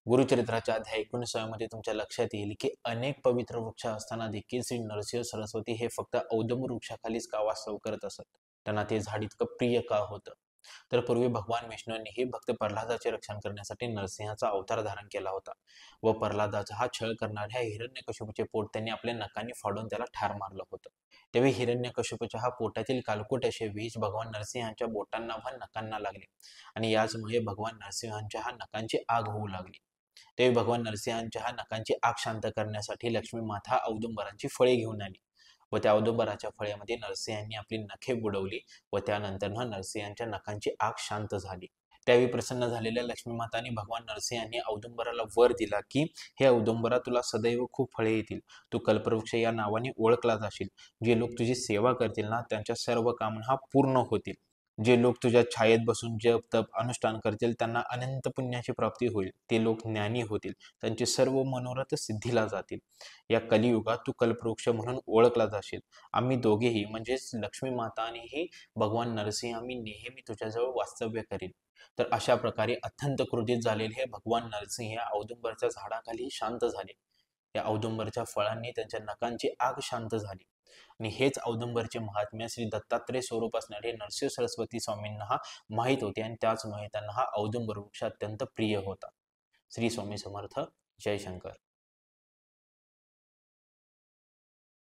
गुरुचरित्राच्या अध्याय 19 मध्ये तुमच्या लक्षात येईल की अनेक पवित्र वृक्ष असताना देखील श्री नरसिंह सरस्वती हे फक्त औदुंबर वृक्षाखालीच का वास्तव करत असत. त्यांना ते झाड इतकं प्रिय का होतं. तर पूर्वी भगवान विष्णूंनीही भक्त प्रल्हादाचे रक्षण करण्यासाठी नरसिंहाचा अवतार धारण केला होता व प्रल्हादाचा हा छळ करणाऱ्या हिरण्यकशिपूचे पोट त्यांनी आपल्या नखांनी फाडून त्याला ठार मारलं होतं. तेव्हा हिरण्यकशिपूच्या हा पोटातील कालकोट असे विष भगवान नरसिंहांच्या बोटांना व नखांना लागले आणि याचमुळे भगवान नरसिंहांच्या हा नखांची आग होऊ लागली. तेव्हा भगवान नरसिंहांच्या हा नखांची आग शांत करण्यासाठी लक्ष्मी माता औदुंबराची फळे घेऊन आली व त्या औदुंबराच्या फळ्यामध्ये नरसिंहांनी आपली नखे बुडवली व त्यानंतर नरसिंहांच्या नखांची आग शांत झाली. त्यावेळी प्रसन्न झालेल्या लक्ष्मी मातांनी भगवान नरसिंहांनी औदुंबराला वर दिला की हे औदुंबरा, तुला सदैव खूप फळे येतील. तू कल्पवृक्ष या नावाने ओळखला जाशील. जे लोक तुझी सेवा करतील ना, त्यांच्या सर्व कामना पूर्ण होतील. जे लोक तुझ्या छायेत बसून जप तप अनुष्ठान करतील त्यांना अनंत पुण्याची प्राप्ती होईल. ते लोक ज्ञानी होतील. त्यांचे सर्व मनोरथ सिद्धीला जातील. या कलियुगात तू कल्पवृक्ष म्हणून ओळखला जाशील. आम्ही दोघेही म्हणजेच लक्ष्मी माता आणि भगवान नरसिंह आम्ही नेहमी तुझ्याजवळ वास्तव्य करील. तर अशा प्रकारे अत्यंत क्रोधित झालेले हे भगवान नरसिंह या औदुंबरच्या झाडाखाली शांत झाले. या औदुंबरच्या फळांनी त्यांच्या नखांची आग शांत झाली आणि हेच औदुंबरचे महात्म्य श्री दत्तात्रय स्वरूप असणारे नरसिंह सरस्वती स्वामींना हा माहीत होते आणि त्याचमुळे त्यांना हा औदुंबर वृक्ष अत्यंत प्रिय होता. श्री स्वामी समर्थ. जय शंकर.